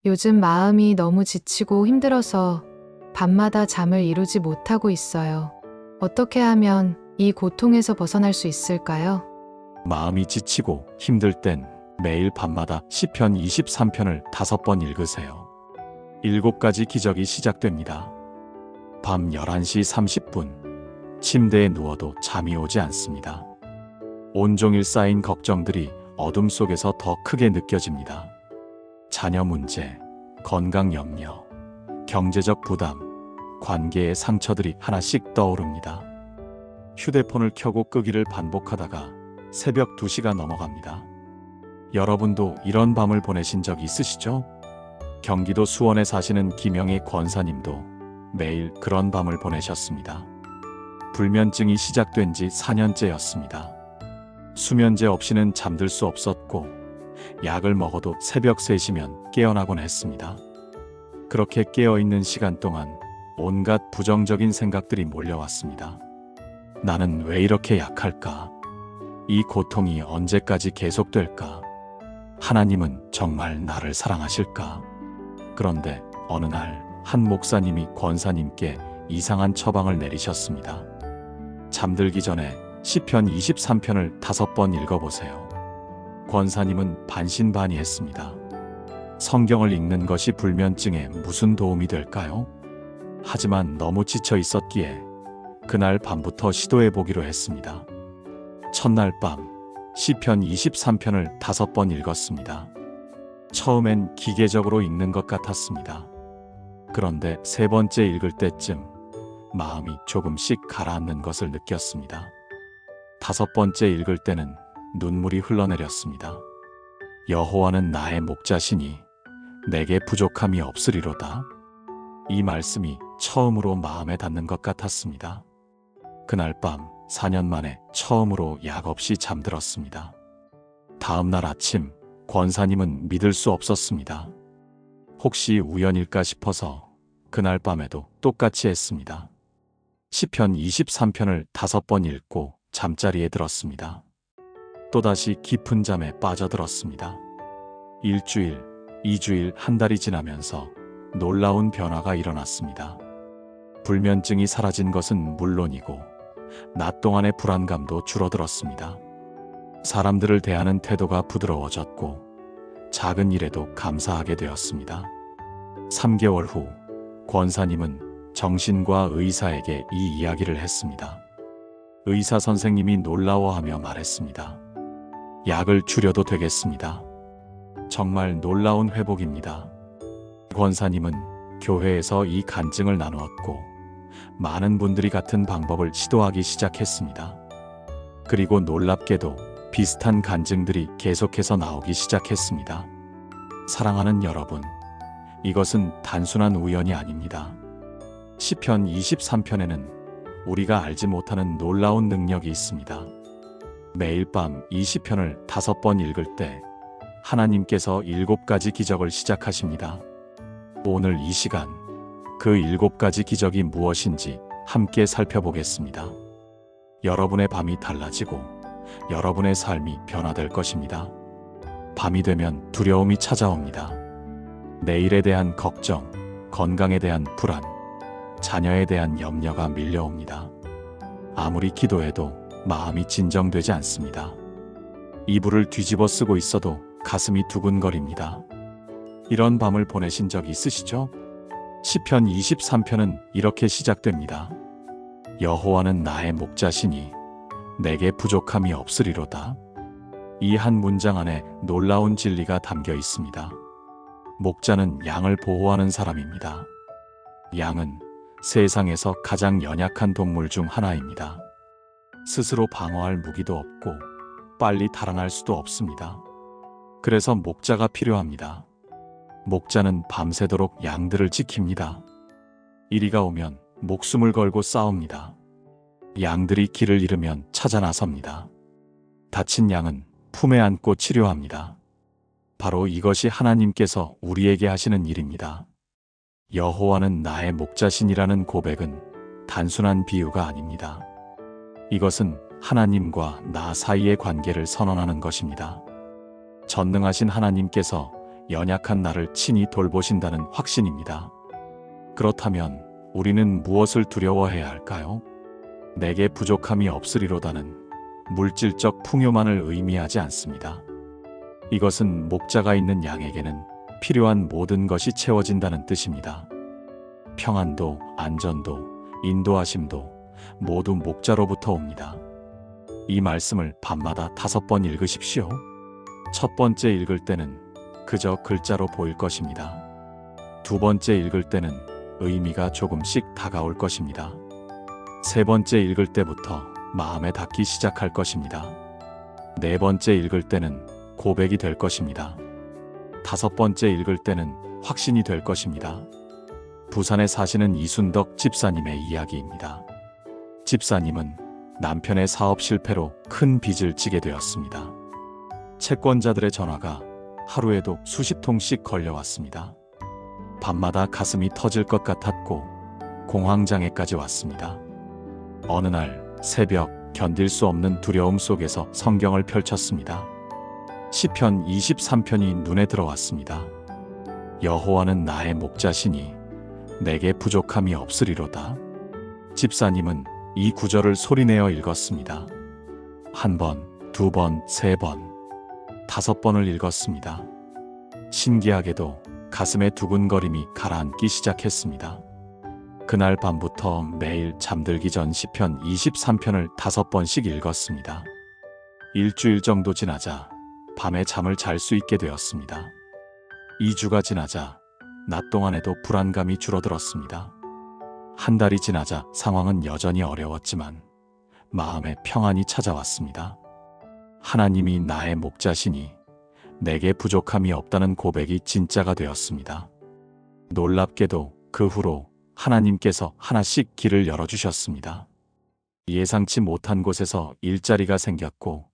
요즘 마음이 너무 지치고 힘들어서 밤마다 잠을 이루지 못하고 있어요. 어떻게 하면 이 고통에서 벗어날 수 있을까요? 마음이 지치고 힘들 땐 매일 밤마다 시편 23편을 5번 읽으세요. 7가지 기적이 시작됩니다. 밤 11시 30분, 침대에 누워도 잠이 오지 않습니다. 온종일 쌓인 걱정들이 어둠 속에서 더 크게 느껴집니다. 자녀 문제, 건강 염려, 경제적 부담, 관계의 상처들이 하나씩 떠오릅니다. 휴대폰을 켜고 끄기를 반복하다가 새벽 2시가 넘어갑니다. 여러분도 이런 밤을 보내신 적 있으시죠? 경기도 수원에 사시는 김영희 권사님도 매일 그런 밤을 보내셨습니다. 불면증이 시작된 지 4년째였습니다. 수면제 없이는 잠들 수 없었고 약을 먹어도 새벽 3시면 깨어나곤 했습니다. 그렇게 깨어있는 시간 동안 온갖 부정적인 생각들이 몰려왔습니다. 나는 왜 이렇게 약할까? 이 고통이 언제까지 계속될까? 하나님은 정말 나를 사랑하실까? 그런데 어느 날 한 목사님이 권사님께 이상한 처방을 내리셨습니다. 잠들기 전에 시편 23편을 5번 읽어보세요. 권사님은 반신반의했습니다. 성경을 읽는 것이 불면증에 무슨 도움이 될까요? 하지만 너무 지쳐 있었기에 그날 밤부터 시도해 보기로 했습니다. 첫날 밤 시편 23편을 5번 읽었습니다. 처음엔 기계적으로 읽는 것 같았습니다. 그런데 3번째 읽을 때쯤 마음이 조금씩 가라앉는 것을 느꼈습니다. 5번째 읽을 때는 눈물이 흘러내렸습니다. 여호와는 나의 목자시니 내게 부족함이 없으리로다. 이 말씀이 처음으로 마음에 닿는 것 같았습니다. 그날 밤 4년 만에 처음으로 약 없이 잠들었습니다. 다음 날 아침 권사님은 믿을 수 없었습니다. 혹시 우연일까 싶어서 그날 밤에도 똑같이 했습니다. 시편 23편을 5번 읽고 잠자리에 들었습니다. 또다시 깊은 잠에 빠져들었습니다. 1주일, 2주일, 한 달이 지나면서 놀라운 변화가 일어났습니다. 불면증이 사라진 것은 물론이고 낮 동안의 불안감도 줄어들었습니다. 사람들을 대하는 태도가 부드러워졌고 작은 일에도 감사하게 되었습니다. 3개월 후 권사님은 정신과 의사에게 이 이야기를 했습니다. 의사 선생님이 놀라워하며 말했습니다. 약을 줄여도 되겠습니다. 정말 놀라운 회복입니다. 권사님은 교회에서 이 간증을 나누었고 많은 분들이 같은 방법을 시도하기 시작했습니다. 그리고 놀랍게도 비슷한 간증들이 계속해서 나오기 시작했습니다. 사랑하는 여러분, 이것은 단순한 우연이 아닙니다. 시편 23편에는 우리가 알지 못하는 놀라운 능력이 있습니다. 매일 밤 20편을 5번 읽을 때 하나님께서 7가지 기적을 시작하십니다. 오늘 이 시간 그 7가지 기적이 무엇인지 함께 살펴보겠습니다. 여러분의 밤이 달라지고 여러분의 삶이 변화될 것입니다. 밤이 되면 두려움이 찾아옵니다. 내일에 대한 걱정, 건강에 대한 불안, 자녀에 대한 염려가 밀려옵니다. 아무리 기도해도 마음이 진정되지 않습니다. 이불을 뒤집어 쓰고 있어도 가슴이 두근거립니다. 이런 밤을 보내신 적 있으시죠? 시편 23편은 이렇게 시작됩니다. 여호와는 나의 목자시니 내게 부족함이 없으리로다. 이 한 문장 안에 놀라운 진리가 담겨 있습니다. 목자는 양을 보호하는 사람입니다. 양은 세상에서 가장 연약한 동물 중 하나입니다. 스스로 방어할 무기도 없고 빨리 달아날 수도 없습니다. 그래서 목자가 필요합니다. 목자는 밤새도록 양들을 지킵니다. 이리가 오면 목숨을 걸고 싸웁니다. 양들이 길을 잃으면 찾아 나섭니다. 다친 양은 품에 안고 치료합니다. 바로 이것이 하나님께서 우리에게 하시는 일입니다. 여호와는 나의 목자신이라는 고백은 단순한 비유가 아닙니다. 이것은 하나님과 나 사이의 관계를 선언하는 것입니다. 전능하신 하나님께서 연약한 나를 친히 돌보신다는 확신입니다. 그렇다면 우리는 무엇을 두려워해야 할까요? 내게 부족함이 없으리로다는 물질적 풍요만을 의미하지 않습니다. 이것은 목자가 있는 양에게는 필요한 모든 것이 채워진다는 뜻입니다. 평안도, 안전도, 인도하심도 모두 목자로부터 옵니다. 이 말씀을 밤마다 5번 읽으십시오. 첫 번째 읽을 때는 그저 글자로 보일 것입니다. 두 번째 읽을 때는 의미가 조금씩 다가올 것입니다. 세 번째 읽을 때부터 마음에 닿기 시작할 것입니다. 네 번째 읽을 때는 고백이 될 것입니다. 다섯 번째 읽을 때는 확신이 될 것입니다. 부산에 사시는 이순덕 집사님의 이야기입니다. 집사님은 남편의 사업 실패로 큰 빚을 지게 되었습니다. 채권자들의 전화가 하루에도 수십 통씩 걸려왔습니다. 밤마다 가슴이 터질 것 같았고 공황장애까지 왔습니다. 어느 날 새벽 견딜 수 없는 두려움 속에서 성경을 펼쳤습니다. 시편 23편이 눈에 들어왔습니다. 여호와는 나의 목자시니 내게 부족함이 없으리로다. 집사님은 이 구절을 소리내어 읽었습니다. 한 번, 두 번, 세 번, 5번을 읽었습니다. 신기하게도 가슴에 두근거림이 가라앉기 시작했습니다. 그날 밤부터 매일 잠들기 전 시편 23편을 5번씩 읽었습니다. 일주일 정도 지나자 밤에 잠을 잘 수 있게 되었습니다. 2주가 지나자 낮 동안에도 불안감이 줄어들었습니다. 한 달이 지나자 상황은 여전히 어려웠지만 마음에 평안이 찾아왔습니다. 하나님이 나의 목자시니 내게 부족함이 없다는 고백이 진짜가 되었습니다. 놀랍게도 그 후로 하나님께서 하나씩 길을 열어주셨습니다. 예상치 못한 곳에서 일자리가 생겼고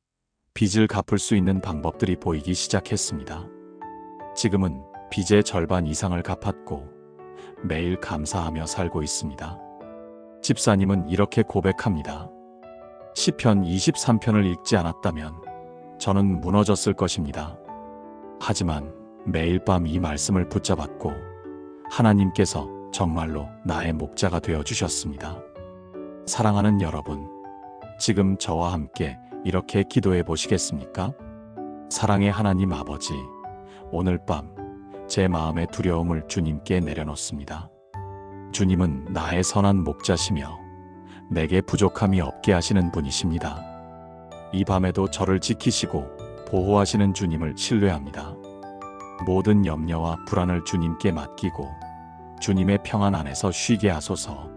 빚을 갚을 수 있는 방법들이 보이기 시작했습니다. 지금은 빚의 절반 이상을 갚았고 매일 감사하며 살고 있습니다. 집사님은 이렇게 고백합니다. 시편 23편을 읽지 않았다면 저는 무너졌을 것입니다. 하지만 매일 밤 이 말씀을 붙잡았고 하나님께서 정말로 나의 목자가 되어 주셨습니다. 사랑하는 여러분, 지금 저와 함께 이렇게 기도해 보시겠습니까? 사랑의 하나님 아버지, 오늘 밤 제 마음의 두려움을 주님께 내려놓습니다. 주님은 나의 선한 목자시며 내게 부족함이 없게 하시는 분이십니다. 이 밤에도 저를 지키시고 보호하시는 주님을 신뢰합니다. 모든 염려와 불안을 주님께 맡기고 주님의 평안 안에서 쉬게 하소서.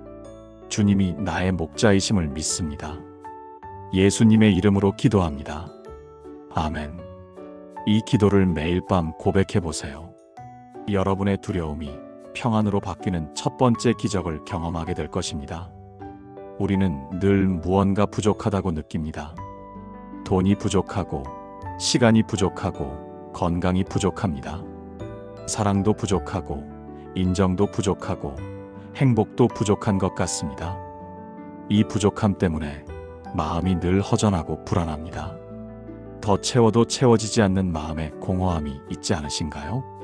주님이 나의 목자이심을 믿습니다. 예수님의 이름으로 기도합니다. 아멘. 이 기도를 매일 밤 고백해 보세요. 여러분의 두려움이 평안으로 바뀌는 첫 번째 기적을 경험하게 될 것입니다. 우리는 늘 무언가 부족하다고 느낍니다. 돈이 부족하고, 시간이 부족하고, 건강이 부족합니다. 사랑도 부족하고, 인정도 부족하고, 행복도 부족한 것 같습니다. 이 부족함 때문에 마음이 늘 허전하고 불안합니다. 더 채워도 채워지지 않는 마음의 공허함이 있지 않으신가요?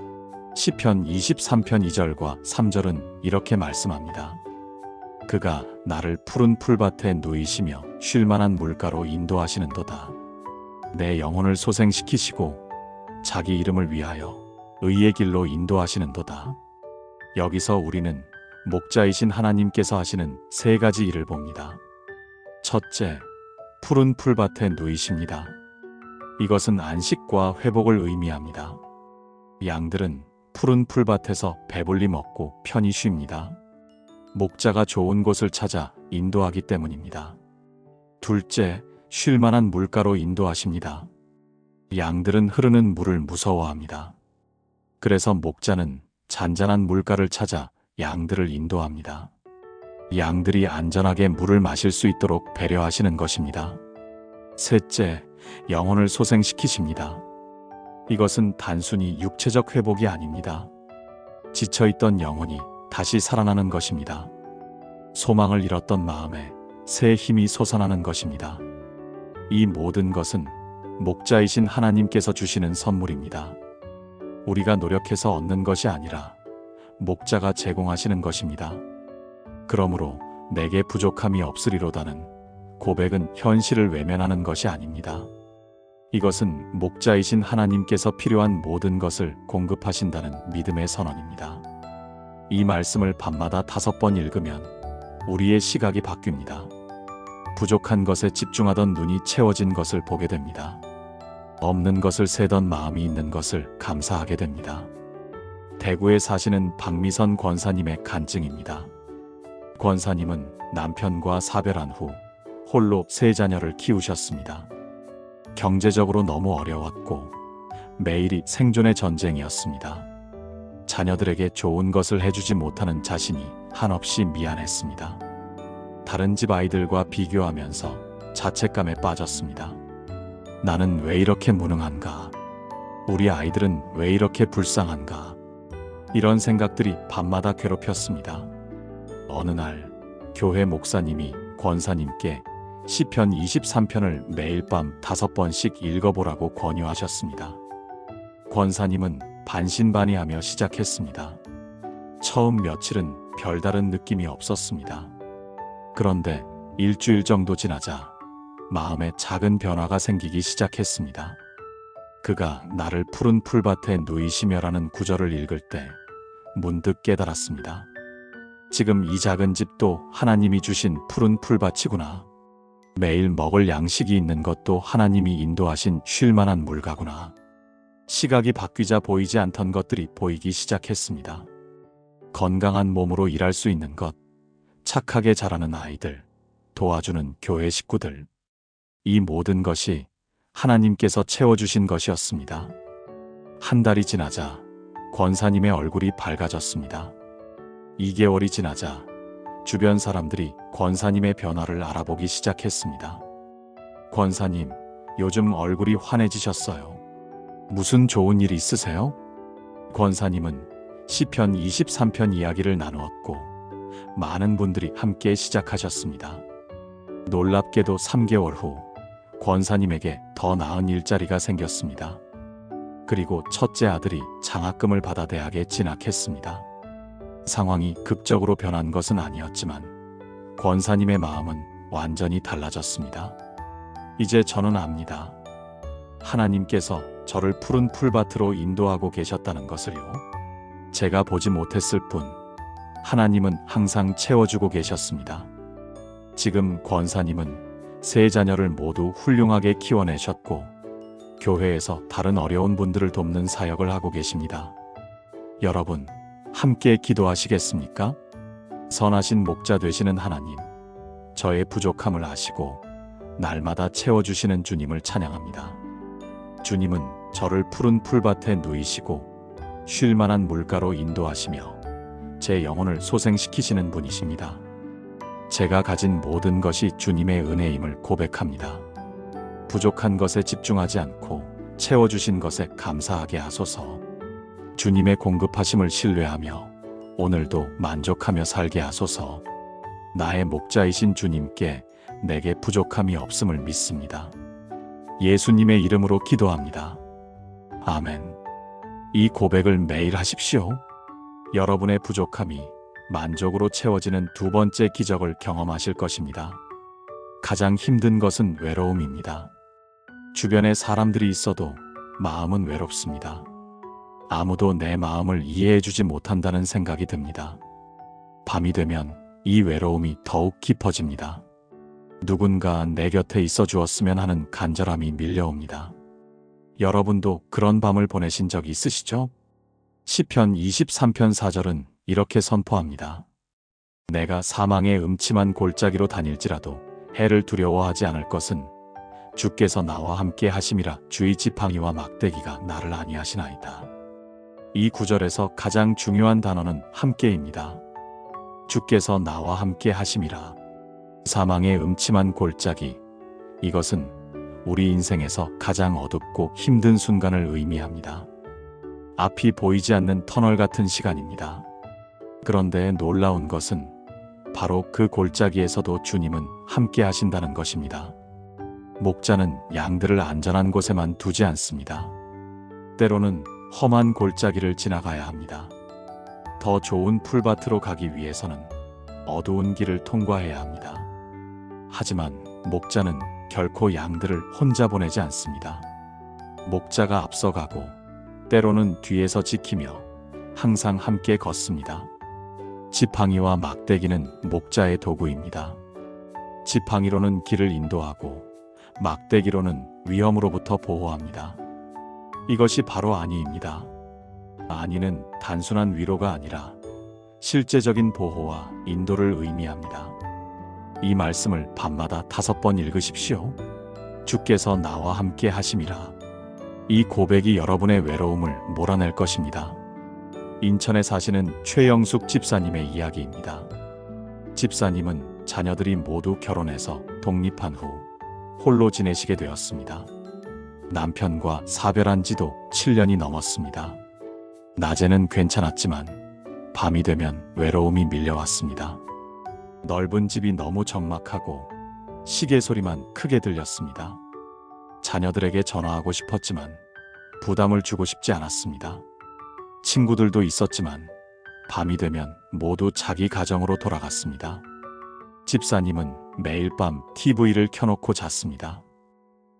시편 23편 2절과 3절은 이렇게 말씀합니다. 그가 나를 푸른 풀밭에 누이시며 쉴만한 물가로 인도하시는도다. 내 영혼을 소생시키시고 자기 이름을 위하여 의의 길로 인도하시는도다. 여기서 우리는 목자이신 하나님께서 하시는 3가지 일을 봅니다. 첫째, 푸른 풀밭에 누이십니다. 이것은 안식과 회복을 의미합니다. 양들은 푸른 풀밭에서 배불리 먹고 편히 쉽니다. 목자가 좋은 곳을 찾아 인도하기 때문입니다. 둘째, 쉴만한 물가로 인도하십니다. 양들은 흐르는 물을 무서워합니다. 그래서 목자는 잔잔한 물가를 찾아 양들을 인도합니다. 양들이 안전하게 물을 마실 수 있도록 배려하시는 것입니다. 셋째, 영혼을 소생시키십니다. 이것은 단순히 육체적 회복이 아닙니다. 지쳐있던 영혼이 다시 살아나는 것입니다. 소망을 잃었던 마음에 새 힘이 솟아나는 것입니다. 이 모든 것은 목자이신 하나님께서 주시는 선물입니다. 우리가 노력해서 얻는 것이 아니라 목자가 제공하시는 것입니다. 그러므로 내게 부족함이 없으리로다는 고백은 현실을 외면하는 것이 아닙니다. 이것은 목자이신 하나님께서 필요한 모든 것을 공급하신다는 믿음의 선언입니다. 이 말씀을 밤마다 5번 읽으면 우리의 시각이 바뀝니다. 부족한 것에 집중하던 눈이 채워진 것을 보게 됩니다. 없는 것을 세던 마음이 있는 것을 감사하게 됩니다. 대구에 사시는 박미선 권사님의 간증입니다. 권사님은 남편과 사별한 후 홀로 3자녀를 키우셨습니다. 경제적으로 너무 어려웠고 매일이 생존의 전쟁이었습니다. 자녀들에게 좋은 것을 해주지 못하는 자신이 한없이 미안했습니다. 다른 집 아이들과 비교하면서 자책감에 빠졌습니다. 나는 왜 이렇게 무능한가? 우리 아이들은 왜 이렇게 불쌍한가? 이런 생각들이 밤마다 괴롭혔습니다. 어느 날 교회 목사님이 권사님께 시편 23편을 매일 밤 5번씩 읽어보라고 권유하셨습니다. 권사님은 반신반의하며 시작했습니다. 처음 며칠은 별다른 느낌이 없었습니다. 그런데 일주일 정도 지나자 마음에 작은 변화가 생기기 시작했습니다. 그가 나를 푸른 풀밭에 누이시며라는 구절을 읽을 때 문득 깨달았습니다. 지금 이 작은 집도 하나님이 주신 푸른 풀밭이구나. 매일 먹을 양식이 있는 것도 하나님이 인도하신 쉴만한 물가구나. 시각이 바뀌자 보이지 않던 것들이 보이기 시작했습니다. 건강한 몸으로 일할 수 있는 것, 착하게 자라는 아이들, 도와주는 교회 식구들. 이 모든 것이 하나님께서 채워주신 것이었습니다. 한 달이 지나자 권사님의 얼굴이 밝아졌습니다. 2개월이 지나자 주변 사람들이 권사님의 변화를 알아보기 시작했습니다. 권사님, 요즘 얼굴이 환해지셨어요. 무슨 좋은 일 있으세요? 권사님은 시편 23편 이야기를 나누었고 많은 분들이 함께 시작하셨습니다. 놀랍게도 3개월 후 권사님에게 더 나은 일자리가 생겼습니다. 그리고 첫째 아들이 장학금을 받아 대학에 진학했습니다. 상황이 급적으로 변한 것은 아니었지만 권사님의 마음은 완전히 달라졌습니다. 이제 저는 압니다. 하나님께서 저를 푸른 풀밭으로 인도하고 계셨다는 것을요. 제가 보지 못했을 뿐 하나님은 항상 채워주고 계셨습니다. 지금 권사님은 3자녀를 모두 훌륭하게 키워내셨고 교회에서 다른 어려운 분들을 돕는 사역을 하고 계십니다. 여러분, 함께 기도하시겠습니까? 선하신 목자 되시는 하나님, 저의 부족함을 아시고 날마다 채워주시는 주님을 찬양합니다. 주님은 저를 푸른 풀밭에 누이시고 쉴만한 물가로 인도하시며 제 영혼을 소생시키시는 분이십니다. 제가 가진 모든 것이 주님의 은혜임을 고백합니다. 부족한 것에 집중하지 않고 채워주신 것에 감사하게 하소서. 주님의 공급하심을 신뢰하며 오늘도 만족하며 살게 하소서. 나의 목자이신 주님께 내게 부족함이 없음을 믿습니다. 예수님의 이름으로 기도합니다. 아멘. 이 고백을 매일 하십시오. 여러분의 부족함이 만족으로 채워지는 2번째 기적을 경험하실 것입니다. 가장 힘든 것은 외로움입니다. 주변에 사람들이 있어도 마음은 외롭습니다. 아무도 내 마음을 이해해주지 못한다는 생각이 듭니다. 밤이 되면 이 외로움이 더욱 깊어집니다. 누군가 내 곁에 있어 주었으면 하는 간절함이 밀려옵니다. 여러분도 그런 밤을 보내신 적 있으시죠? 시편 23편 4절은 이렇게 선포합니다. 내가 사망의 음침한 골짜기로 다닐지라도 해를 두려워하지 않을 것은 주께서 나와 함께 하심이라. 주의 지팡이와 막대기가 나를 안위하시나이다. 이 구절에서 가장 중요한 단어는 함께입니다. 주께서 나와 함께 하심이라. 사망의 음침한 골짜기, 이것은 우리 인생에서 가장 어둡고 힘든 순간을 의미합니다. 앞이 보이지 않는 터널 같은 시간입니다. 그런데 놀라운 것은 바로 그 골짜기에서도 주님은 함께 하신다는 것입니다. 목자는 양들을 안전한 곳에만 두지 않습니다. 때로는 험한 골짜기를 지나가야 합니다. 더 좋은 풀밭으로 가기 위해서는 어두운 길을 통과해야 합니다. 하지만 목자는 결코 양들을 혼자 보내지 않습니다. 목자가 앞서가고 때로는 뒤에서 지키며 항상 함께 걷습니다. 지팡이와 막대기는 목자의 도구입니다. 지팡이로는 길을 인도하고 막대기로는 위험으로부터 보호합니다. 이것이 바로 안위입니다. 안위는 단순한 위로가 아니라 실제적인 보호와 인도를 의미합니다. 이 말씀을 밤마다 5번 읽으십시오. 주께서 나와 함께 하심이라. 이 고백이 여러분의 외로움을 몰아낼 것입니다. 인천에 사시는 최영숙 집사님의 이야기입니다. 집사님은 자녀들이 모두 결혼해서 독립한 후 홀로 지내시게 되었습니다. 남편과 사별한 지도 7년이 넘었습니다. 낮에는 괜찮았지만 밤이 되면 외로움이 밀려왔습니다. 넓은 집이 너무 적막하고 시계 소리만 크게 들렸습니다. 자녀들에게 전화하고 싶었지만 부담을 주고 싶지 않았습니다. 친구들도 있었지만 밤이 되면 모두 자기 가정으로 돌아갔습니다. 집사님은 매일 밤 TV를 켜놓고 잤습니다.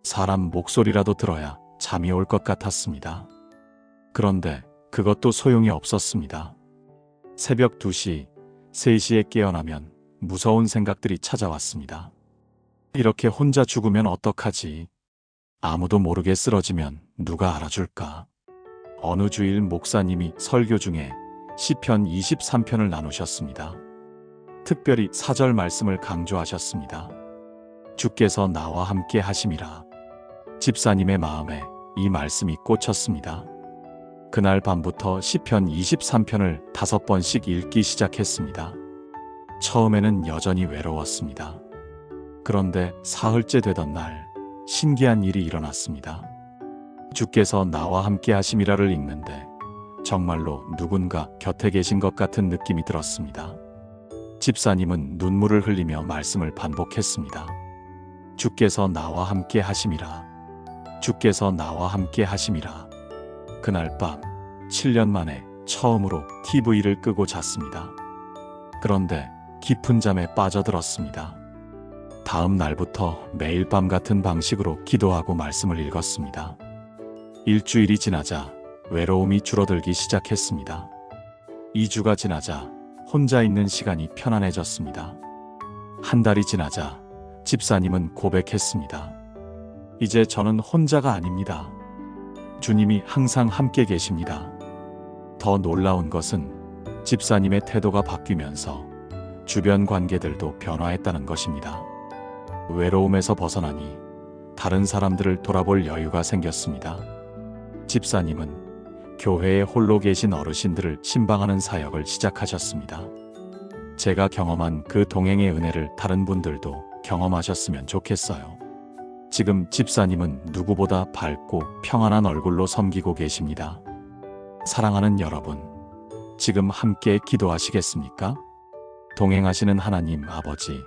사람 목소리라도 들어야 잠이 올 것 같았습니다. 그런데 그것도 소용이 없었습니다. 새벽 2시, 3시에 깨어나면 무서운 생각들이 찾아왔습니다. 이렇게 혼자 죽으면 어떡하지? 아무도 모르게 쓰러지면 누가 알아줄까? 어느 주일 목사님이 설교 중에 시편 23편을 나누셨습니다. 특별히 4절 말씀을 강조하셨습니다. 주께서 나와 함께 하심이라. 집사님의 마음에 이 말씀이 꽂혔습니다. 그날 밤부터 시편 23편을 5번씩 읽기 시작했습니다. 처음에는 여전히 외로웠습니다. 그런데 사흘째 되던 날 신기한 일이 일어났습니다. 주께서 나와 함께 하심이라를 읽는데 정말로 누군가 곁에 계신 것 같은 느낌이 들었습니다. 집사님은 눈물을 흘리며 말씀을 반복했습니다. 주께서 나와 함께 하심이라. 주께서 나와 함께 하심이라. 그날 밤 7년 만에 처음으로 TV를 끄고 잤습니다. 그런데 깊은 잠에 빠져들었습니다. 다음 날부터 매일 밤 같은 방식으로 기도하고 말씀을 읽었습니다. 일주일이 지나자 외로움이 줄어들기 시작했습니다. 2주가 지나자 혼자 있는 시간이 편안해졌습니다. 한 달이 지나자 집사님은 고백했습니다. 이제 저는 혼자가 아닙니다. 주님이 항상 함께 계십니다. 더 놀라운 것은 집사님의 태도가 바뀌면서 주변 관계들도 변화했다는 것입니다. 외로움에서 벗어나니 다른 사람들을 돌아볼 여유가 생겼습니다. 집사님은 교회에 홀로 계신 어르신들을 신방하는 사역을 시작하셨습니다. 제가 경험한 그 동행의 은혜를 다른 분들도 경험하셨으면 좋겠어요. 지금 집사님은 누구보다 밝고 평안한 얼굴로 섬기고 계십니다. 사랑하는 여러분, 지금 함께 기도하시겠습니까? 동행하시는 하나님 아버지,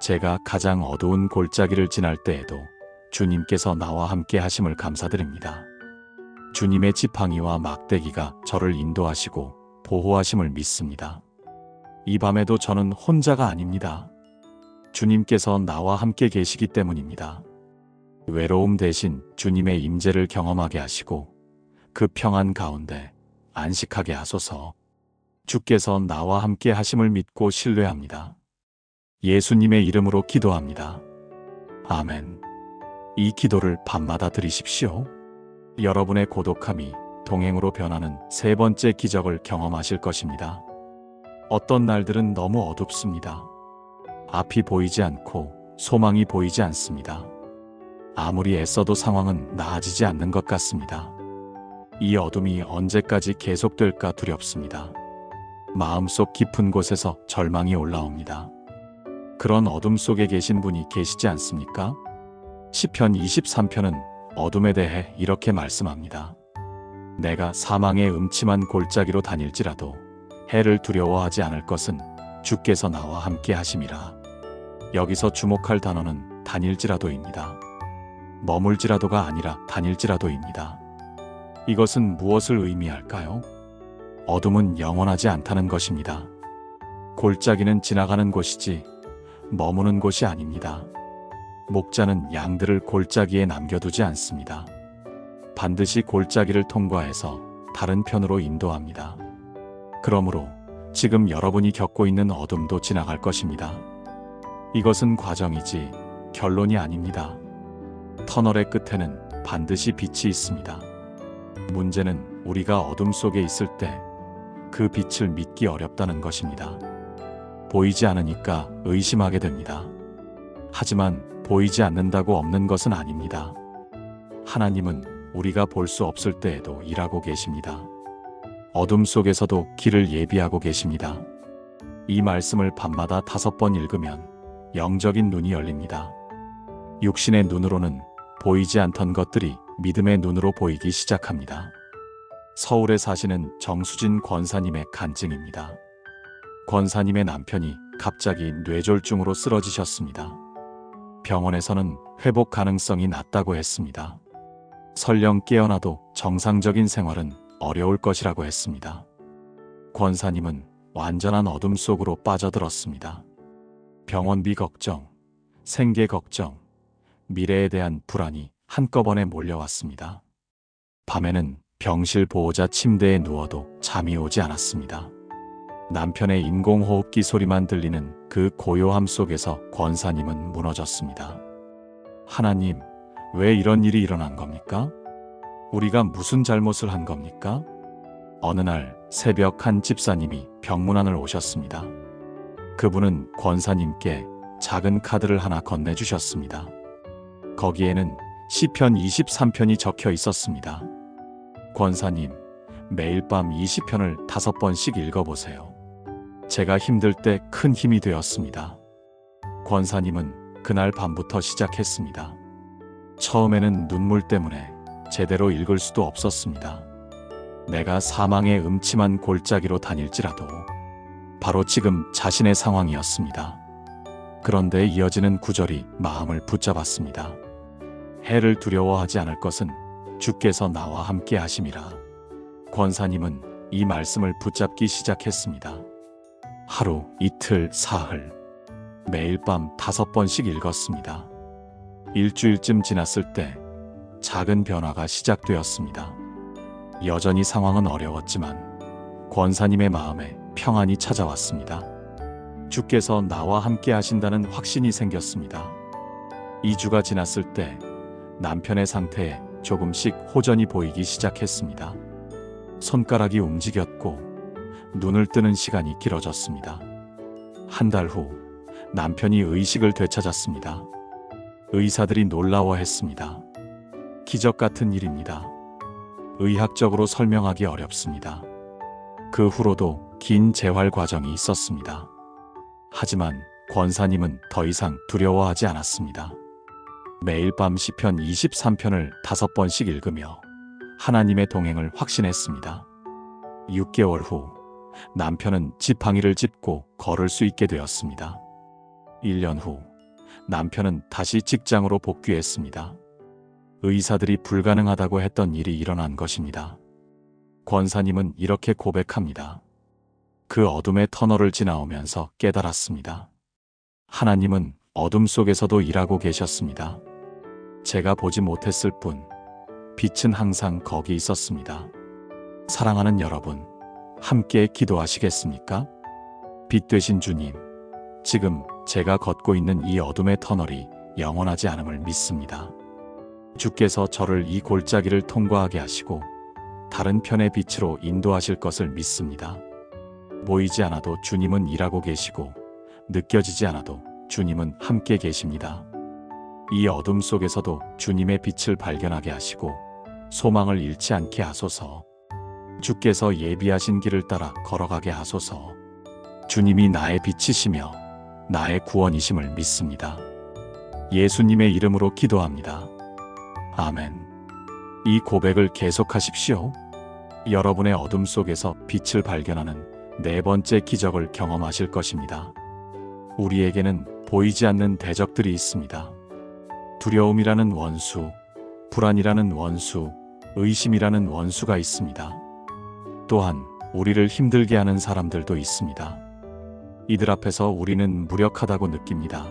제가 가장 어두운 골짜기를 지날 때에도 주님께서 나와 함께 하심을 감사드립니다. 주님의 지팡이와 막대기가 저를 인도하시고 보호하심을 믿습니다. 이 밤에도 저는 혼자가 아닙니다. 주님께서 나와 함께 계시기 때문입니다. 외로움 대신 주님의 임재를 경험하게 하시고 그 평안 가운데 안식하게 하소서. 주께서 나와 함께 하심을 믿고 신뢰합니다. 예수님의 이름으로 기도합니다. 아멘. 이 기도를 밤마다 드리십시오. 여러분의 고독함이 동행으로 변하는 3번째 기적을 경험하실 것입니다. 어떤 날들은 너무 어둡습니다. 앞이 보이지 않고 소망이 보이지 않습니다. 아무리 애써도 상황은 나아지지 않는 것 같습니다. 이 어둠이 언제까지 계속될까 두렵습니다. 마음속 깊은 곳에서 절망이 올라옵니다. 그런 어둠 속에 계신 분이 계시지 않습니까? 시편 23편은 어둠에 대해 이렇게 말씀합니다. 내가 사망의 음침한 골짜기로 다닐지라도 해를 두려워하지 않을 것은 주께서 나와 함께 하심이라. 여기서 주목할 단어는 다닐지라도입니다. 머물지라도가 아니라 다닐지라도입니다. 이것은 무엇을 의미할까요? 어둠은 영원하지 않다는 것입니다. 골짜기는 지나가는 곳이지 머무는 곳이 아닙니다. 목자는 양들을 골짜기에 남겨두지 않습니다. 반드시 골짜기를 통과해서 다른 편으로 인도합니다. 그러므로 지금 여러분이 겪고 있는 어둠도 지나갈 것입니다. 이것은 과정이지 결론이 아닙니다. 터널의 끝에는 반드시 빛이 있습니다. 문제는 우리가 어둠 속에 있을 때 그 빛을 믿기 어렵다는 것입니다. 보이지 않으니까 의심하게 됩니다. 하지만 보이지 않는다고 없는 것은 아닙니다. 하나님은 우리가 볼 수 없을 때에도 일하고 계십니다. 어둠 속에서도 길을 예비하고 계십니다. 이 말씀을 밤마다 5번 읽으면 영적인 눈이 열립니다. 육신의 눈으로는 보이지 않던 것들이 믿음의 눈으로 보이기 시작합니다. 서울에 사시는 정수진 권사님의 간증입니다. 권사님의 남편이 갑자기 뇌졸중으로 쓰러지셨습니다. 병원에서는 회복 가능성이 낮다고 했습니다. 설령 깨어나도 정상적인 생활은 어려울 것이라고 했습니다. 권사님은 완전한 어둠 속으로 빠져들었습니다. 병원비 걱정, 생계 걱정, 미래에 대한 불안이 한꺼번에 몰려왔습니다. 밤에는 병실 보호자 침대에 누워도 잠이 오지 않았습니다. 남편의 인공호흡기 소리만 들리는 그 고요함 속에서 권사님은 무너졌습니다. 하나님, 왜 이런 일이 일어난 겁니까? 우리가 무슨 잘못을 한 겁니까? 어느 날 새벽 한 집사님이 병문안을 오셨습니다. 그분은 권사님께 작은 카드를 하나 건네주셨습니다. 거기에는 시편 23편이 적혀 있었습니다. 권사님, 매일 밤 20편을 5번씩 읽어보세요. 제가 힘들 때 큰 힘이 되었습니다. 권사님은 그날 밤부터 시작했습니다. 처음에는 눈물 때문에 제대로 읽을 수도 없었습니다. 내가 사망의 음침한 골짜기로 다닐지라도 바로 지금 자신의 상황이었습니다. 그런데 이어지는 구절이 마음을 붙잡았습니다. 해를 두려워하지 않을 것은 주께서 나와 함께 하심이라. 권사님은 이 말씀을 붙잡기 시작했습니다. 하루, 이틀, 사흘, 매일 밤 5번씩 읽었습니다. 일주일쯤 지났을 때 작은 변화가 시작되었습니다. 여전히 상황은 어려웠지만 권사님의 마음에 평안이 찾아왔습니다. 주께서 나와 함께 하신다는 확신이 생겼습니다. 2주가 지났을 때 남편의 상태에 조금씩 호전이 보이기 시작했습니다. 손가락이 움직였고 눈을 뜨는 시간이 길어졌습니다. 한 달 후 남편이 의식을 되찾았습니다. 의사들이 놀라워했습니다. 기적 같은 일입니다. 의학적으로 설명하기 어렵습니다. 그 후로도 긴 재활 과정이 있었습니다. 하지만 권사님은 더 이상 두려워하지 않았습니다. 매일 밤 시편 23편을 5번씩 읽으며 하나님의 동행을 확신했습니다. 6개월 후 남편은 지팡이를 짚고 걸을 수 있게 되었습니다. 1년 후 남편은 다시 직장으로 복귀했습니다. 의사들이 불가능하다고 했던 일이 일어난 것입니다. 권사님은 이렇게 고백합니다. 그 어둠의 터널을 지나오면서 깨달았습니다. 하나님은 어둠 속에서도 일하고 계셨습니다. 제가 보지 못했을 뿐 빛은 항상 거기 있었습니다. 사랑하는 여러분, 함께 기도하시겠습니까? 빛 되신 주님, 지금 제가 걷고 있는 이 어둠의 터널이 영원하지 않음을 믿습니다. 주께서 저를 이 골짜기를 통과하게 하시고 다른 편의 빛으로 인도하실 것을 믿습니다. 보이지 않아도 주님은 일하고 계시고 느껴지지 않아도 주님은 함께 계십니다. 이 어둠 속에서도 주님의 빛을 발견하게 하시고 소망을 잃지 않게 하소서. 주께서 예비하신 길을 따라 걸어가게 하소서. 주님이 나의 빛이시며 나의 구원이심을 믿습니다. 예수님의 이름으로 기도합니다. 아멘. 이 고백을 계속하십시오. 여러분의 어둠 속에서 빛을 발견하는 4번째 기적을 경험하실 것입니다. 우리에게는 보이지 않는 대적들이 있습니다. 두려움이라는 원수, 불안이라는 원수, 의심이라는 원수가 있습니다. 또한 우리를 힘들게 하는 사람들도 있습니다. 이들 앞에서 우리는 무력하다고 느낍니다.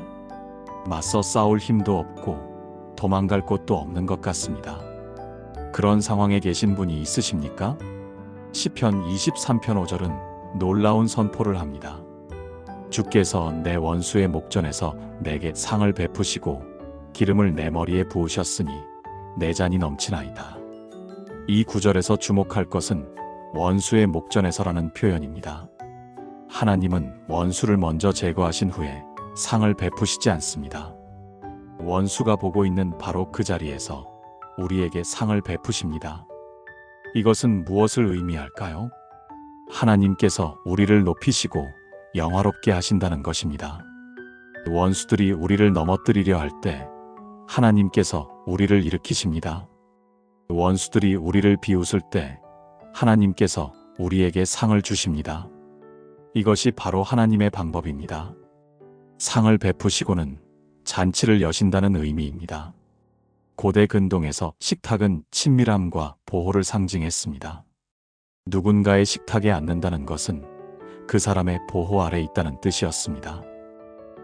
맞서 싸울 힘도 없고 도망갈 곳도 없는 것 같습니다. 그런 상황에 계신 분이 있으십니까? 시편 23편 5절은 놀라운 선포를 합니다. 주께서 내 원수의 목전에서 내게 상을 베푸시고 기름을 내 머리에 부으셨으니 내 잔이 넘치나이다. 이 구절에서 주목할 것은 원수의 목전에서라는 표현입니다. 하나님은 원수를 먼저 제거하신 후에 상을 베푸시지 않습니다. 원수가 보고 있는 바로 그 자리에서 우리에게 상을 베푸십니다. 이것은 무엇을 의미할까요? 하나님께서 우리를 높이시고 영화롭게 하신다는 것입니다. 원수들이 우리를 넘어뜨리려 할 때 하나님께서 우리를 일으키십니다. 원수들이 우리를 비웃을 때 하나님께서 우리에게 상을 주십니다. 이것이 바로 하나님의 방법입니다. 상을 베푸시고는 잔치를 여신다는 의미입니다. 고대 근동에서 식탁은 친밀함과 보호를 상징했습니다. 누군가의 식탁에 앉는다는 것은 그 사람의 보호 아래 있다는 뜻이었습니다.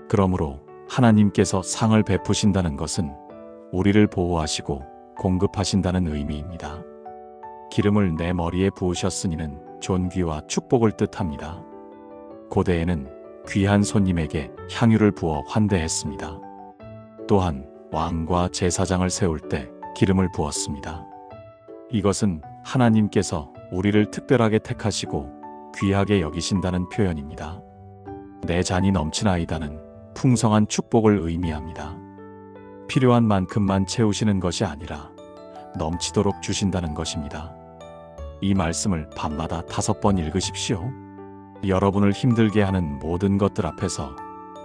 그러므로 하나님께서 상을 베푸신다는 것은 우리를 보호하시고 공급하신다는 의미입니다. 기름을 내 머리에 부으셨으니는 존귀와 축복을 뜻합니다. 고대에는 귀한 손님에게 향유를 부어 환대했습니다. 또한 왕과 제사장을 세울 때 기름을 부었습니다. 이것은 하나님께서 우리를 특별하게 택하시고 귀하게 여기신다는 표현입니다. 내 잔이 넘치나이다는 풍성한 축복을 의미합니다. 필요한 만큼만 채우시는 것이 아니라 넘치도록 주신다는 것입니다. 이 말씀을 밤마다 5번 읽으십시오. 여러분을 힘들게 하는 모든 것들 앞에서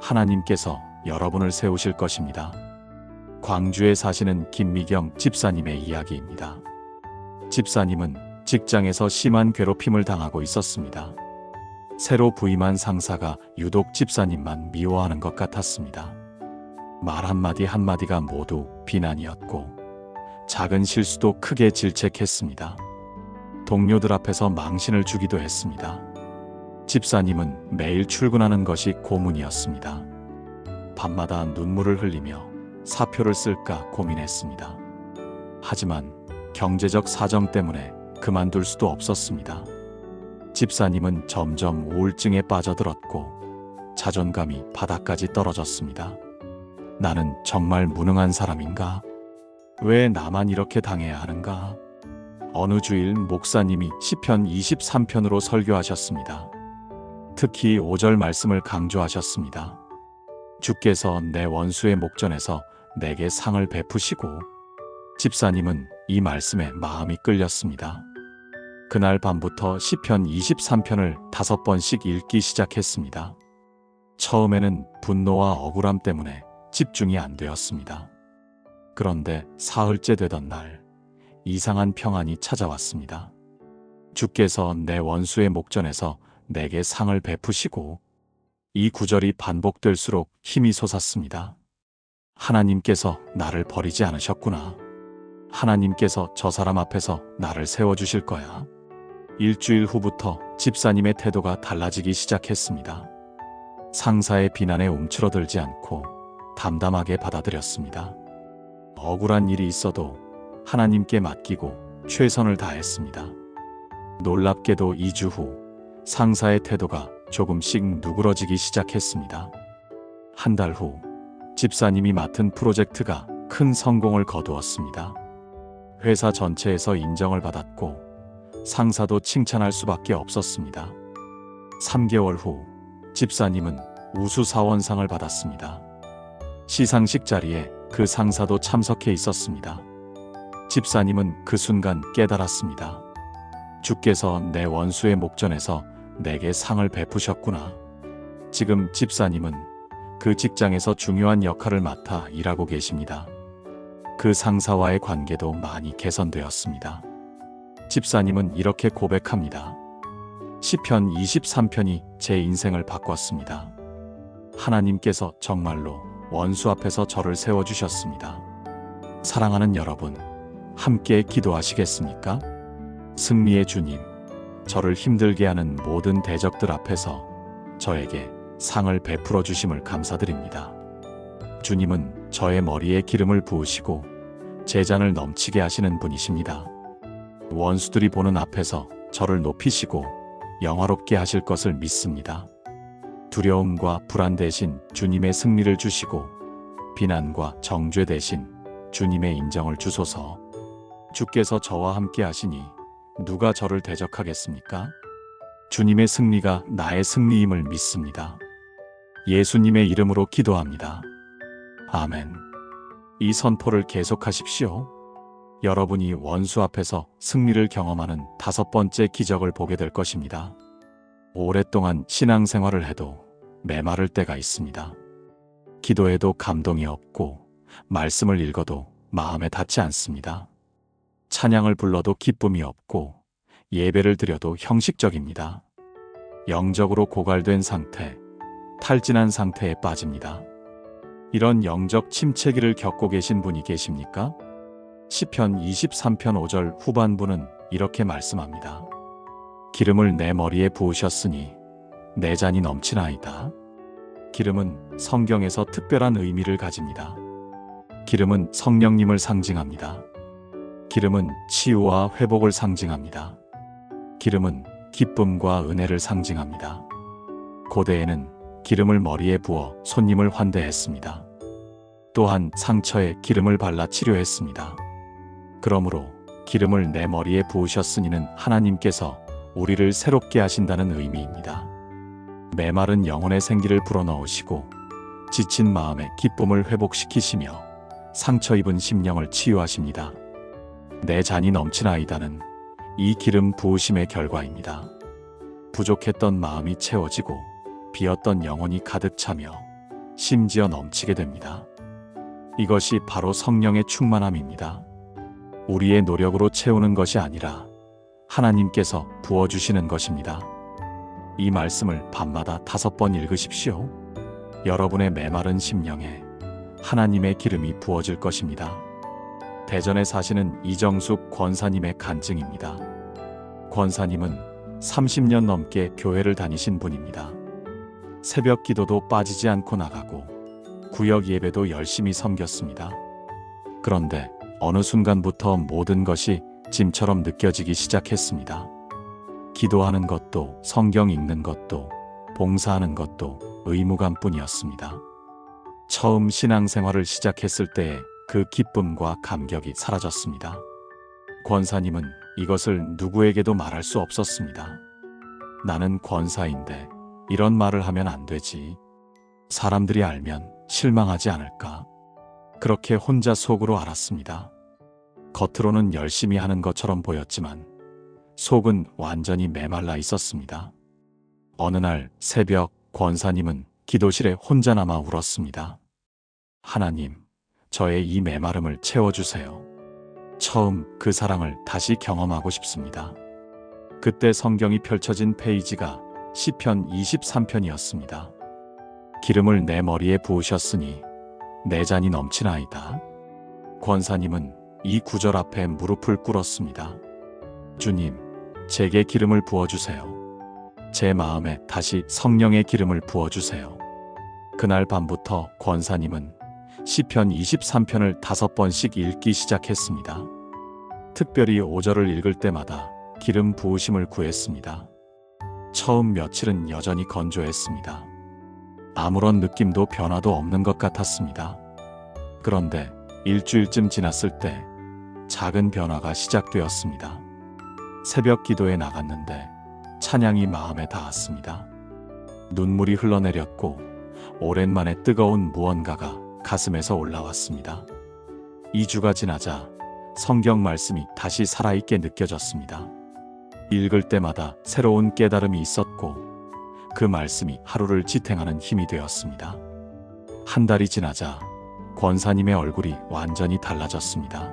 하나님께서 여러분을 세우실 것입니다. 광주에 사시는 김미경 집사님의 이야기입니다. 집사님은 직장에서 심한 괴롭힘을 당하고 있었습니다. 새로 부임한 상사가 유독 집사님만 미워하는 것 같았습니다. 말 한마디 한마디가 모두 비난이었고 작은 실수도 크게 질책했습니다. 동료들 앞에서 망신을 주기도 했습니다. 집사님은 매일 출근하는 것이 고문이었습니다. 밤마다 눈물을 흘리며 사표를 쓸까 고민했습니다. 하지만 경제적 사정 때문에 그만둘 수도 없었습니다. 집사님은 점점 우울증에 빠져들었고 자존감이 바닥까지 떨어졌습니다. 나는 정말 무능한 사람인가? 왜 나만 이렇게 당해야 하는가? 어느 주일 목사님이 시편 23편으로 설교하셨습니다. 특히 5절 말씀을 강조하셨습니다. 주께서 내 원수의 목전에서 내게 상을 베푸시고. 집사님은 이 말씀에 마음이 끌렸습니다. 그날 밤부터 시편 23편을 5번씩 읽기 시작했습니다. 처음에는 분노와 억울함 때문에 집중이 안 되었습니다. 그런데 사흘째 되던 날 이상한 평안이 찾아왔습니다. 주께서 내 원수의 목전에서 내게 상을 베푸시고. 이 구절이 반복될수록 힘이 솟았습니다. 하나님께서 나를 버리지 않으셨구나. 하나님께서 저 사람 앞에서 나를 세워주실 거야. 일주일 후부터 집사님의 태도가 달라지기 시작했습니다. 상사의 비난에 움츠러들지 않고 담담하게 받아들였습니다. 억울한 일이 있어도 하나님께 맡기고 최선을 다했습니다. 놀랍게도 2주 후 상사의 태도가 조금씩 누그러지기 시작했습니다. 한 달 후 집사님이 맡은 프로젝트가 큰 성공을 거두었습니다. 회사 전체에서 인정을 받았고 상사도 칭찬할 수밖에 없었습니다. 3개월 후 집사님은 우수사원상을 받았습니다. 시상식 자리에 그 상사도 참석해 있었습니다. 집사님은 그 순간 깨달았습니다. 주께서 내 원수의 목전에서 내게 상을 베푸셨구나. 지금 집사님은 그 직장에서 중요한 역할을 맡아 일하고 계십니다. 그 상사와의 관계도 많이 개선되었습니다. 집사님은 이렇게 고백합니다. 시편 23편이 제 인생을 바꿨습니다. 하나님께서 정말로 원수 앞에서 저를 세워주셨습니다. 사랑하는 여러분, 함께 기도하시겠습니까? 승리의 주님, 저를 힘들게 하는 모든 대적들 앞에서 저에게 상을 베풀어 주심을 감사드립니다. 주님은 저의 머리에 기름을 부으시고 제 잔을 넘치게 하시는 분이십니다. 원수들이 보는 앞에서 저를 높이시고 영화롭게 하실 것을 믿습니다. 두려움과 불안 대신 주님의 승리를 주시고 비난과 정죄 대신 주님의 인정을 주소서. 주께서 저와 함께 하시니 누가 저를 대적하겠습니까? 주님의 승리가 나의 승리임을 믿습니다. 예수님의 이름으로 기도합니다. 아멘. 이 선포를 계속하십시오. 여러분이 원수 앞에서 승리를 경험하는 5번째 기적을 보게 될 것입니다. 오랫동안 신앙생활을 해도 메마를 때가 있습니다. 기도해도 감동이 없고 말씀을 읽어도 마음에 닿지 않습니다. 찬양을 불러도 기쁨이 없고 예배를 드려도 형식적입니다. 영적으로 고갈된 상태, 탈진한 상태에 빠집니다. 이런 영적 침체기를 겪고 계신 분이 계십니까? 시편 23편 5절 후반부는 이렇게 말씀합니다. 기름을 내 머리에 부으셨으니 내 잔이 넘치나이다. 기름은 성경에서 특별한 의미를 가집니다. 기름은 성령님을 상징합니다. 기름은 치유와 회복을 상징합니다. 기름은 기쁨과 은혜를 상징합니다. 고대에는 기름을 머리에 부어 손님을 환대했습니다. 또한 상처에 기름을 발라 치료했습니다. 그러므로 기름을 내 머리에 부으셨으니는 하나님께서 우리를 새롭게 하신다는 의미입니다. 메마른 영혼의 생기를 불어넣으시고 지친 마음의 기쁨을 회복시키시며 상처 입은 심령을 치유하십니다. 내 잔이 넘치나이다는 이 기름 부으심의 결과입니다. 부족했던 마음이 채워지고 비었던 영혼이 가득 차며 심지어 넘치게 됩니다. 이것이 바로 성령의 충만함입니다. 우리의 노력으로 채우는 것이 아니라 하나님께서 부어주시는 것입니다. 이 말씀을 밤마다 5번 읽으십시오. 여러분의 메마른 심령에 하나님의 기름이 부어질 것입니다. 대전에 사시는 이정숙 권사님의 간증입니다. 권사님은 30년 넘게 교회를 다니신 분입니다. 새벽 기도도 빠지지 않고 나가고 구역 예배도 열심히 섬겼습니다. 그런데 어느 순간부터 모든 것이 짐처럼 느껴지기 시작했습니다. 기도하는 것도 성경 읽는 것도 봉사하는 것도 의무감뿐이었습니다. 처음 신앙생활을 시작했을 때의 그 기쁨과 감격이 사라졌습니다. 권사님은 이것을 누구에게도 말할 수 없었습니다. 나는 권사인데 이런 말을 하면 안 되지. 사람들이 알면 실망하지 않을까. 그렇게 혼자 속으로 알았습니다. 겉으로는 열심히 하는 것처럼 보였지만 속은 완전히 메말라 있었습니다. 어느 날 새벽 권사님은 기도실에 혼자 남아 울었습니다. 하나님, 저의 이 메마름을 채워주세요. 처음 그 사랑을 다시 경험하고 싶습니다. 그때 성경이 펼쳐진 페이지가 시편 23편이었습니다. 기름을 내 머리에 부으셨으니 내 잔이 넘치나이다. 권사님은 이 구절 앞에 무릎을 꿇었습니다. 주님, 제게 기름을 부어주세요. 제 마음에 다시 성령의 기름을 부어주세요. 그날 밤부터 권사님은 시편 23편을 5번씩 읽기 시작했습니다. 특별히 5절을 읽을 때마다 기름 부으심을 구했습니다. 처음 며칠은 여전히 건조했습니다. 아무런 느낌도 변화도 없는 것 같았습니다. 그런데 일주일쯤 지났을 때 작은 변화가 시작되었습니다. 새벽 기도에 나갔는데 찬양이 마음에 닿았습니다. 눈물이 흘러내렸고 오랜만에 뜨거운 무언가가 가슴에서 올라왔습니다. 2주가 지나자 성경 말씀이 다시 살아있게 느껴졌습니다. 읽을 때마다 새로운 깨달음이 있었고 그 말씀이 하루를 지탱하는 힘이 되었습니다. 한 달이 지나자 권사님의 얼굴이 완전히 달라졌습니다.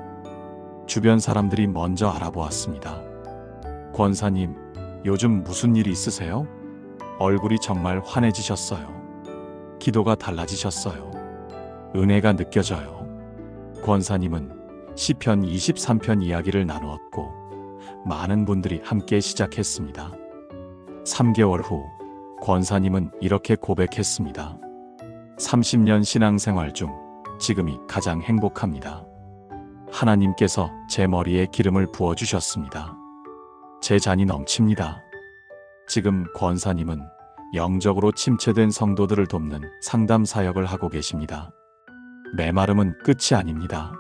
주변 사람들이 먼저 알아보았습니다. 권사님, 요즘 무슨 일이 있으세요? 얼굴이 정말 환해지셨어요. 기도가 달라지셨어요. 은혜가 느껴져요. 권사님은 시편 23편 이야기를 나누었고 많은 분들이 함께 시작했습니다. 3개월 후 권사님은 이렇게 고백했습니다. 30년 신앙생활 중 지금이 가장 행복합니다. 하나님께서 제 머리에 기름을 부어주셨습니다. 제 잔이 넘칩니다. 지금 권사님은 영적으로 침체된 성도들을 돕는 상담 사역을 하고 계십니다. 메마름은 끝이 아닙니다.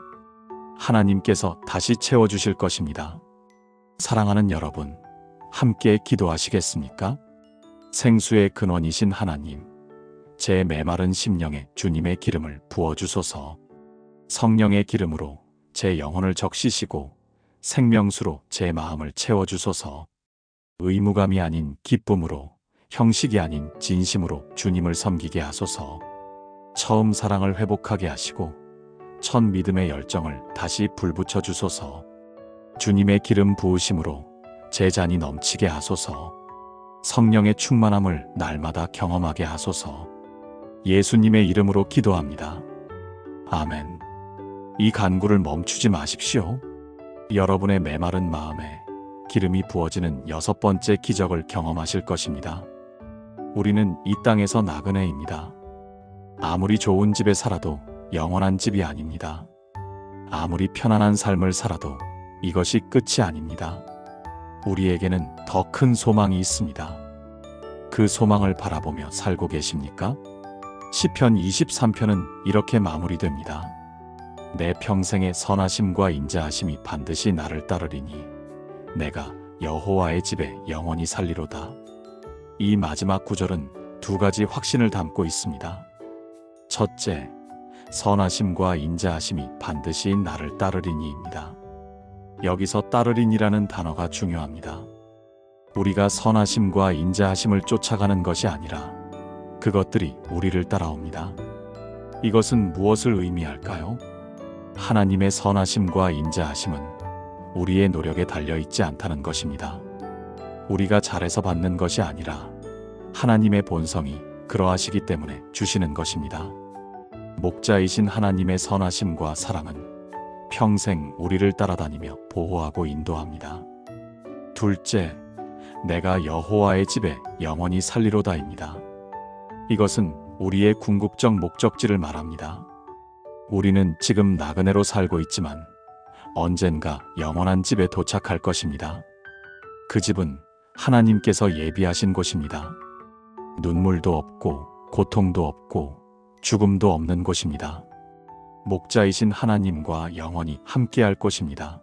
하나님께서 다시 채워주실 것입니다. 사랑하는 여러분, 함께 기도하시겠습니까? 생수의 근원이신 하나님, 제 메마른 심령에 주님의 기름을 부어주소서. 성령의 기름으로 제 영혼을 적시시고 생명수로 제 마음을 채워주소서. 의무감이 아닌 기쁨으로, 형식이 아닌 진심으로 주님을 섬기게 하소서. 처음 사랑을 회복하게 하시고 첫 믿음의 열정을 다시 불붙여 주소서. 주님의 기름 부으심으로 제 잔이 넘치게 하소서. 성령의 충만함을 날마다 경험하게 하소서. 예수님의 이름으로 기도합니다. 아멘. 이 간구를 멈추지 마십시오. 여러분의 메마른 마음에 기름이 부어지는 6번째 기적을 경험하실 것입니다. 우리는 이 땅에서 나그네입니다. 아무리 좋은 집에 살아도 영원한 집이 아닙니다. 아무리 편안한 삶을 살아도 이것이 끝이 아닙니다. 우리에게는 더 큰 소망이 있습니다. 그 소망을 바라보며 살고 계십니까? 시편 23편은 이렇게 마무리됩니다. 내 평생의 선하심과 인자하심이 반드시 나를 따르리니 내가 여호와의 집에 영원히 살리로다. 이 마지막 구절은 2가지 확신을 담고 있습니다. 첫째, 선하심과 인자하심이 반드시 나를 따르리니입니다. 여기서 따르리니라는 단어가 중요합니다. 우리가 선하심과 인자하심을 쫓아가는 것이 아니라 그것들이 우리를 따라옵니다. 이것은 무엇을 의미할까요? 하나님의 선하심과 인자하심은 우리의 노력에 달려있지 않다는 것입니다. 우리가 잘해서 받는 것이 아니라 하나님의 본성이 그러하시기 때문에 주시는 것입니다. 목자이신 하나님의 선하심과 사랑은 평생 우리를 따라다니며 보호하고 인도합니다. 둘째, 내가 여호와의 집에 영원히 살리로다입니다. 이것은 우리의 궁극적 목적지를 말합니다. 우리는 지금 나그네로 살고 있지만 언젠가 영원한 집에 도착할 것입니다. 그 집은 하나님께서 예비하신 곳입니다. 눈물도 없고 고통도 없고 죽음도 없는 곳입니다. 목자이신 하나님과 영원히 함께할 곳입니다.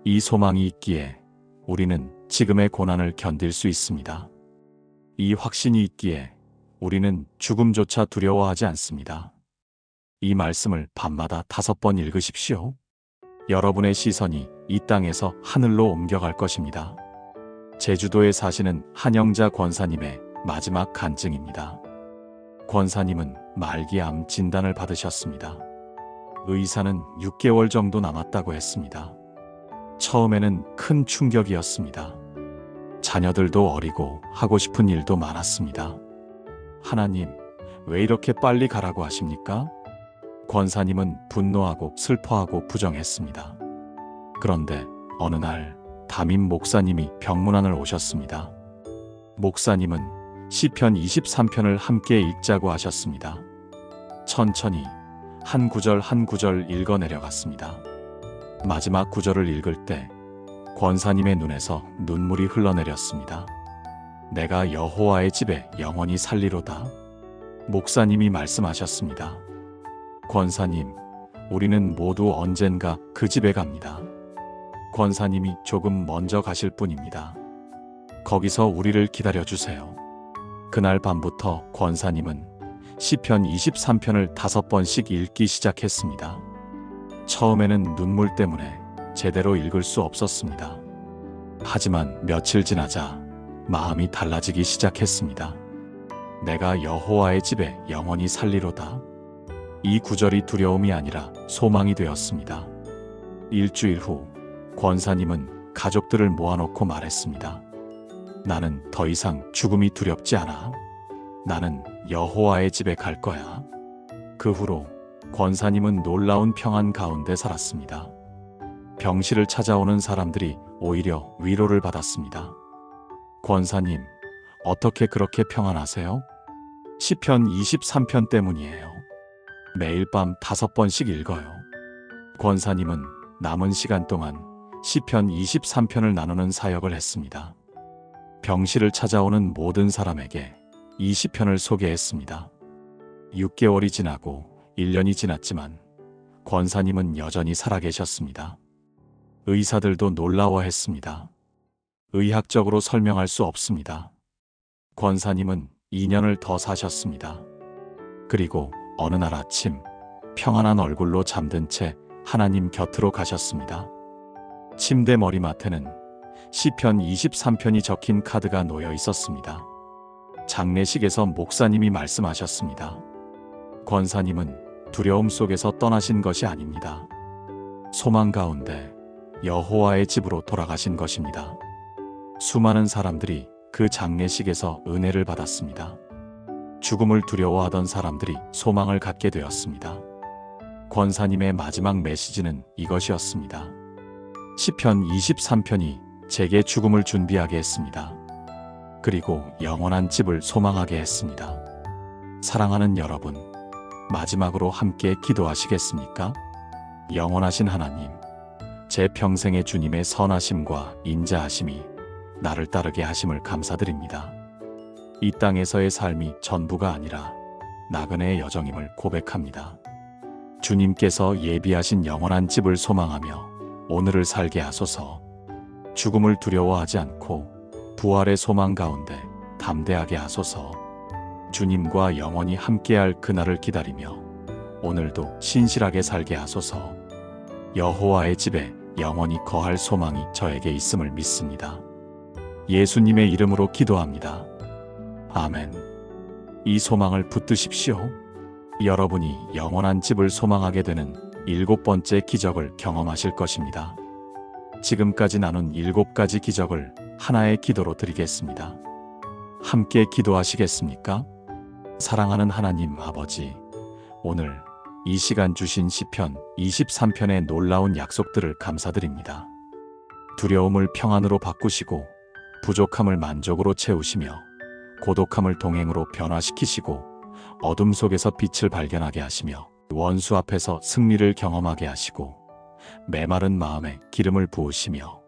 이 소망이 있기에 우리는 지금의 고난을 견딜 수 있습니다. 이 확신이 있기에 우리는 죽음조차 두려워하지 않습니다. 이 말씀을 밤마다 5번 읽으십시오. 여러분의 시선이 이 땅에서 하늘로 옮겨갈 것입니다. 제주도에 사시는 한영자 권사님의 마지막 간증입니다. 권사님은 말기암 진단을 받으셨습니다. 의사는 6개월 정도 남았다고 했습니다. 처음에는 큰 충격이었습니다. 자녀들도 어리고 하고 싶은 일도 많았습니다. 하나님, 왜 이렇게 빨리 가라고 하십니까? 권사님은 분노하고 슬퍼하고 부정했습니다. 그런데 어느 날 담임 목사님이 병문안을 오셨습니다. 목사님은 시편 23편을 함께 읽자고 하셨습니다. 천천히 한 구절 한 구절 읽어 내려갔습니다. 마지막 구절을 읽을 때 권사님의 눈에서 눈물이 흘러내렸습니다. 내가 여호와의 집에 영원히 살리로다. 목사님이 말씀하셨습니다. 권사님, 우리는 모두 언젠가 그 집에 갑니다. 권사님이 조금 먼저 가실 뿐입니다. 거기서 우리를 기다려주세요. 그날 밤부터 권사님은 시편 23편을 5번씩 읽기 시작했습니다. 처음에는 눈물 때문에 제대로 읽을 수 없었습니다. 하지만 며칠 지나자 마음이 달라지기 시작했습니다. 내가 여호와의 집에 영원히 살리로다. 이 구절이 두려움이 아니라 소망이 되었습니다. 일주일 후 권사님은 가족들을 모아놓고 말했습니다. 나는 더 이상 죽음이 두렵지 않아. 나는 여호와의 집에 갈 거야. 그 후로 권사님은 놀라운 평안 가운데 살았습니다. 병실을 찾아오는 사람들이 오히려 위로를 받았습니다. 권사님, 어떻게 그렇게 평안하세요? 시편 23편 때문이에요. 매일 밤 5번씩 읽어요. 권사님은 남은 시간 동안 시편 23편을 나누는 사역을 했습니다. 병실을 찾아오는 모든 사람에게 이 시편을 소개했습니다. 6개월이 지나고 1년이 지났지만 권사님은 여전히 살아계셨습니다. 의사들도 놀라워했습니다. 의학적으로 설명할 수 없습니다. 권사님은 2년을 더 사셨습니다. 그리고 어느 날 아침 평안한 얼굴로 잠든 채 하나님 곁으로 가셨습니다. 침대 머리맡에는 시편 23편이 적힌 카드가 놓여 있었습니다. 장례식에서 목사님이 말씀하셨습니다. 권사님은 두려움 속에서 떠나신 것이 아닙니다. 소망 가운데 여호와의 집으로 돌아가신 것입니다. 수많은 사람들이 그 장례식에서 은혜를 받았습니다. 죽음을 두려워하던 사람들이 소망을 갖게 되었습니다. 권사님의 마지막 메시지는 이것이었습니다. 시편 23편이 제게 죽음을 준비하게 했습니다. 그리고 영원한 집을 소망하게 했습니다. 사랑하는 여러분, 마지막으로 함께 기도하시겠습니까? 영원하신 하나님, 제 평생의 주님의 선하심과 인자하심이 나를 따르게 하심을 감사드립니다. 이 땅에서의 삶이 전부가 아니라 나그네의 여정임을 고백합니다. 주님께서 예비하신 영원한 집을 소망하며 오늘을 살게 하소서. 죽음을 두려워하지 않고 부활의 소망 가운데 담대하게 하소서. 주님과 영원히 함께할 그날을 기다리며 오늘도 신실하게 살게 하소서. 여호와의 집에 영원히 거할 소망이 저에게 있음을 믿습니다. 예수님의 이름으로 기도합니다. 아멘. 이 소망을 붙드십시오. 여러분이 영원한 집을 소망하게 되는 7번째 기적을 경험하실 것입니다. 지금까지 나눈 7가지 기적을 하나의 기도로 드리겠습니다. 함께 기도하시겠습니까? 사랑하는 하나님 아버지, 오늘 이 시간 주신 시편 23편의 놀라운 약속들을 감사드립니다. 두려움을 평안으로 바꾸시고 부족함을 만족으로 채우시며 고독함을 동행으로 변화시키시고 어둠 속에서 빛을 발견하게 하시며 원수 앞에서 승리를 경험하게 하시고 메마른 마음에 기름을 부으시며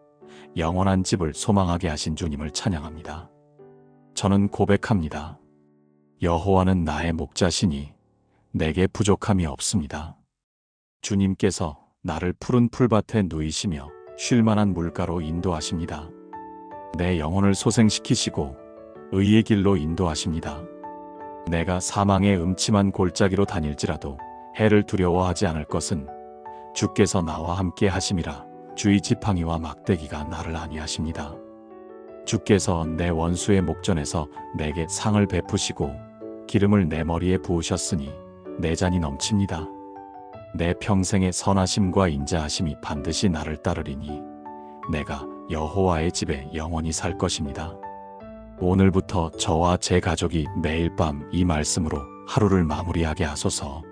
영원한 집을 소망하게 하신 주님을 찬양합니다. 저는 고백합니다. 여호와는 나의 목자시니 내게 부족함이 없습니다. 주님께서 나를 푸른 풀밭에 누이시며 쉴만한 물가로 인도하십니다. 내 영혼을 소생시키시고 의의 길로 인도하십니다. 내가 사망의 음침한 골짜기로 다닐지라도 해를 두려워하지 않을 것은 주께서 나와 함께 하심이라. 주의 지팡이와 막대기가 나를 안위하십니다. 주께서 내 원수의 목전에서 내게 상을 베푸시고 기름을 내 머리에 부으셨으니 내 잔이 넘칩니다. 내 평생의 선하심과 인자하심이 반드시 나를 따르리니 내가 여호와의 집에 영원히 살 것입니다. 오늘부터 저와 제 가족이 매일 밤 이 말씀으로 하루를 마무리하게 하소서.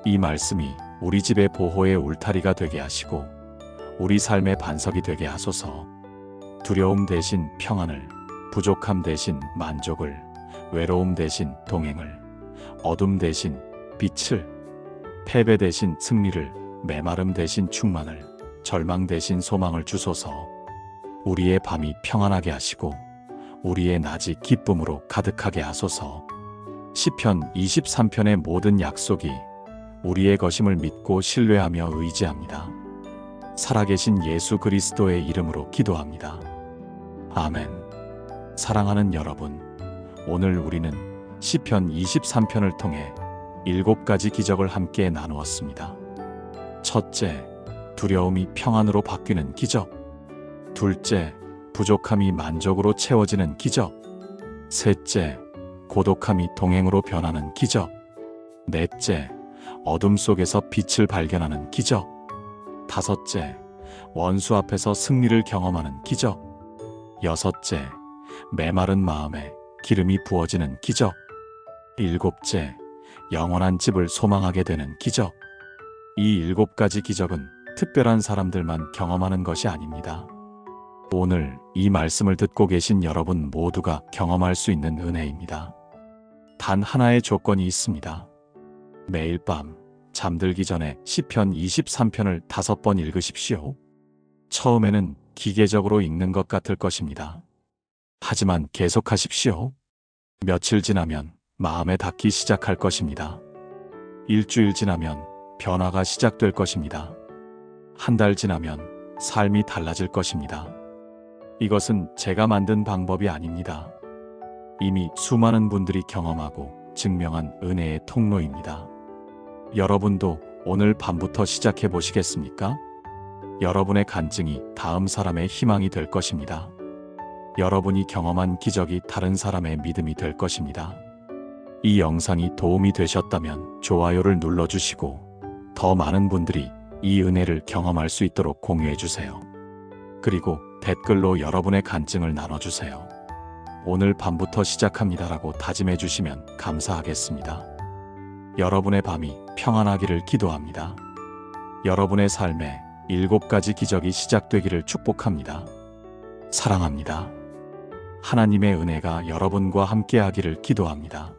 이 말씀이 우리 집의 보호의 울타리가 되게 하시고 우리 삶의 반석이 되게 하소서. 두려움 대신 평안을, 부족함 대신 만족을, 외로움 대신 동행을, 어둠 대신 빛을, 패배 대신 승리를, 메마름 대신 충만을, 절망 대신 소망을 주소서. 우리의 밤이 평안하게 하시고 우리의 낮이 기쁨으로 가득하게 하소서. 시편 23편의 모든 약속이 우리의 것임을 믿고 신뢰하며 의지합니다. 살아계신 예수 그리스도의 이름으로 기도합니다. 아멘. 사랑하는 여러분, 오늘 우리는 시편 23편을 통해 7가지 기적을 함께 나누었습니다. 첫째, 두려움이 평안으로 바뀌는 기적. 둘째, 부족함이 만족으로 채워지는 기적. 셋째, 고독함이 동행으로 변하는 기적. 넷째, 어둠 속에서 빛을 발견하는 기적. 다섯째, 원수 앞에서 승리를 경험하는 기적. 여섯째, 메마른 마음에 기름이 부어지는 기적. 일곱째, 영원한 집을 소망하게 되는 기적. 이 7가지 기적은 특별한 사람들만 경험하는 것이 아닙니다. 오늘 이 말씀을 듣고 계신 여러분 모두가 경험할 수 있는 은혜입니다. 단 하나의 조건이 있습니다. 매일 밤 잠들기 전에 시편 23편을 5번 읽으십시오. 처음에는 기계적으로 읽는 것 같을 것입니다. 하지만 계속하십시오. 며칠 지나면 마음에 닿기 시작할 것입니다. 일주일 지나면 변화가 시작될 것입니다. 한 달 지나면 삶이 달라질 것입니다. 이것은 제가 만든 방법이 아닙니다. 이미 수많은 분들이 경험하고 증명한 은혜의 통로입니다. 여러분도 오늘 밤부터 시작해 보시겠습니까? 여러분의 간증이 다음 사람의 희망이 될 것입니다. 여러분이 경험한 기적이 다른 사람의 믿음이 될 것입니다. 이 영상이 도움이 되셨다면 좋아요를 눌러주시고 더 많은 분들이 이 은혜를 경험할 수 있도록 공유해 주세요. 그리고 댓글로 여러분의 간증을 나눠주세요. 오늘 밤부터 시작합니다라고 다짐해 주시면 감사하겠습니다. 여러분의 밤이 평안하기를 기도합니다. 여러분의 삶에 7가지 기적이 시작되기를 축복합니다. 사랑합니다. 하나님의 은혜가 여러분과 함께하기를 기도합니다.